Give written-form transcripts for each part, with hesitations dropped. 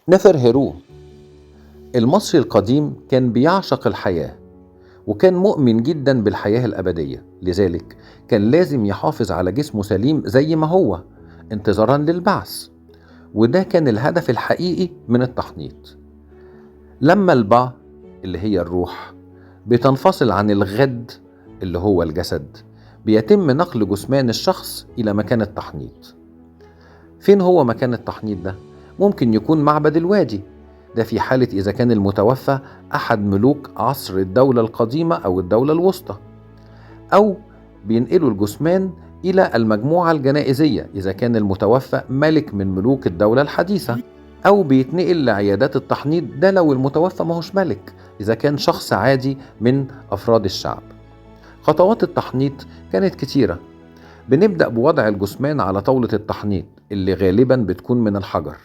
نفرهروه المصري القديم كان بيعشق الحياة، وكان مؤمن جدا بالحياة الأبدية، لذلك كان لازم يحافظ على جسمه سليم زي ما هو انتظارا للبعث. وده كان الهدف الحقيقي من التحنيط. لما البع اللي هي الروح بتنفصل عن الغد اللي هو الجسد، بيتم نقل جثمان الشخص إلى مكان التحنيط. فين هو مكان التحنيط ده؟ ممكن يكون معبد الوادي، ده في حالة إذا كان المتوفى أحد ملوك عصر الدولة القديمة أو الدولة الوسطى، أو بينقلوا الجثمان إلى المجموعة الجنائزية إذا كان المتوفى ملك من ملوك الدولة الحديثة، أو بيتنقل لعيادات التحنيط، ده لو المتوفى ماهوش ملك، إذا كان شخص عادي من أفراد الشعب. خطوات التحنيط كانت كتيرة. بنبدأ بوضع الجثمان على طاولة التحنيط اللي غالبا بتكون من الحجر.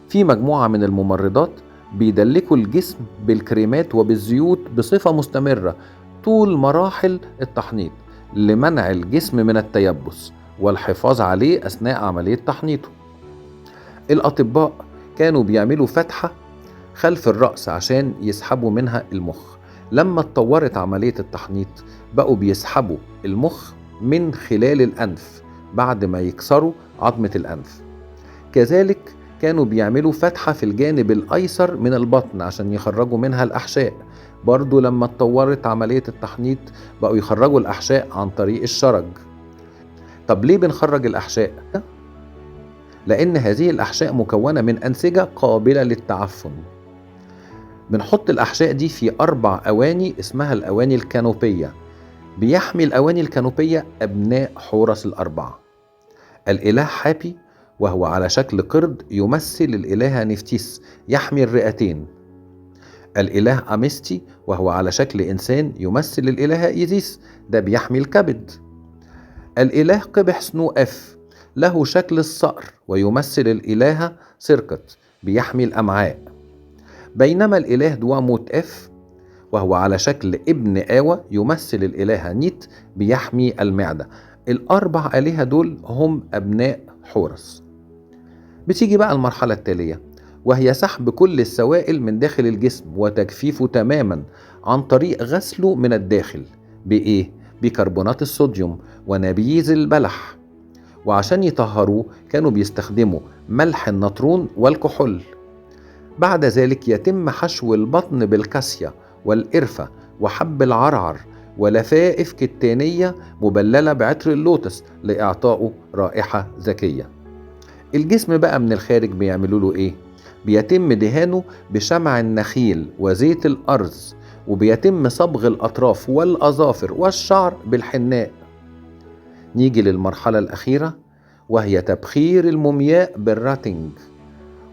في مجموعة من الممرضات بيدلكوا الجسم بالكريمات وبالزيوت بصفة مستمرة طول مراحل التحنيط لمنع الجسم من التيبس والحفاظ عليه أثناء عملية تحنيطه. الأطباء كانوا بيعملوا فتحة خلف الرأس عشان يسحبوا منها المخ. لما اتطورت عملية التحنيط بقوا بيسحبوا المخ من خلال الأنف بعد ما يكسروا عظمة الأنف. كذلك كانوا بيعملوا فتحة في الجانب الأيسر من البطن عشان يخرجوا منها الأحشاء. برضو لما اتطورت عملية التحنيط بقوا يخرجوا الأحشاء عن طريق الشرج. طب ليه بنخرج الأحشاء؟ لأن هذه الأحشاء مكونة من أنسجة قابلة للتعفن. بنحط الأحشاء دي في 4 أواني اسمها الأواني الكانوبية. بيحمي الأواني الكانوبية أبناء حورس ال4. الإله حابي وهو على شكل قرد يمثل الإلهة نفتيس يحمي الرئتين. الإله أمستي وهو على شكل إنسان يمثل الإلهة إيزيس، ده بيحمي الكبد. الإله قبح سنو أف له شكل الصقر ويمثل الإلهة سيركت بيحمي الأمعاء. بينما الإله دواموت أف وهو على شكل ابن آوى يمثل الإلهة نيت بيحمي المعدة. ال4 آلهة دول هم أبناء حورس. بتيجي بقى المرحلة التالية، وهي سحب كل السوائل من داخل الجسم وتجفيفه تماما عن طريق غسله من الداخل. بإيه؟ بكربونات الصوديوم ونبيذ البلح. وعشان يطهروه كانوا بيستخدموا ملح النطرون والكحول. بعد ذلك يتم حشو البطن بالكاسيا والقرفة وحب العرعر ولفائف كتانية مبللة بعطر اللوتس لإعطائه رائحة ذكية. الجسم بقى من الخارج بيعملوا له ايه؟ بيتم دهانه بشمع النخيل وزيت الأرز، وبيتم صبغ الأطراف والأظافر والشعر بالحناء. نيجي للمرحلة الأخيرة وهي تبخير المومياء بالراتنج،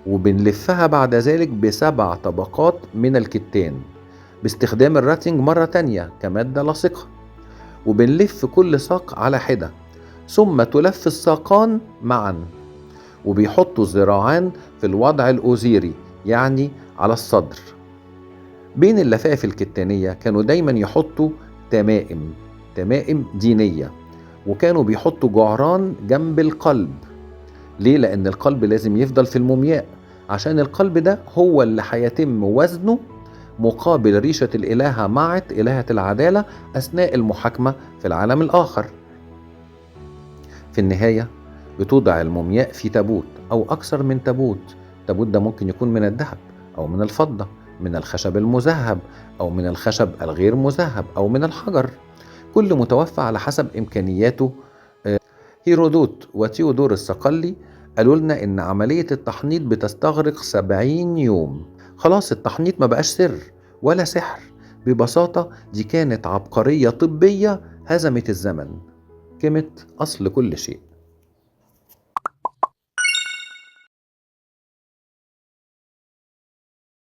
وبنلفها بعد ذلك ب7 طبقات من الكتان باستخدام الراتنج مرة تانية كمادة لاصقة. وبنلف كل ساق على حدة، ثم تلف الساقان معا، وبيحطوا الذراعان في الوضع الأوزيري يعني على الصدر. بين اللفائف الكتانية كانوا دايما يحطوا تمائم دينية، وكانوا بيحطوا جعران جنب القلب. ليه؟ لأن القلب لازم يفضل في المومياء، عشان القلب ده هو اللي هيتم وزنه مقابل ريشة الإلهة معت إلهة العدالة أثناء المحاكمة في العالم الآخر. في النهاية بتوضع المومياء في تابوت أو أكثر من تابوت. التابوت ده ممكن يكون من الذهب أو من الفضة، من الخشب المذهب أو من الخشب الغير مذهب أو من الحجر، كل متوفى على حسب إمكانياته. هيرودوت وتيودور الصقلي قالوا لنا إن عملية التحنيط بتستغرق 70 يوم. خلاص التحنيط ما بقاش سر ولا سحر، ببساطة دي كانت عبقرية طبية هزمت الزمن. كلمة أصل كل شيء.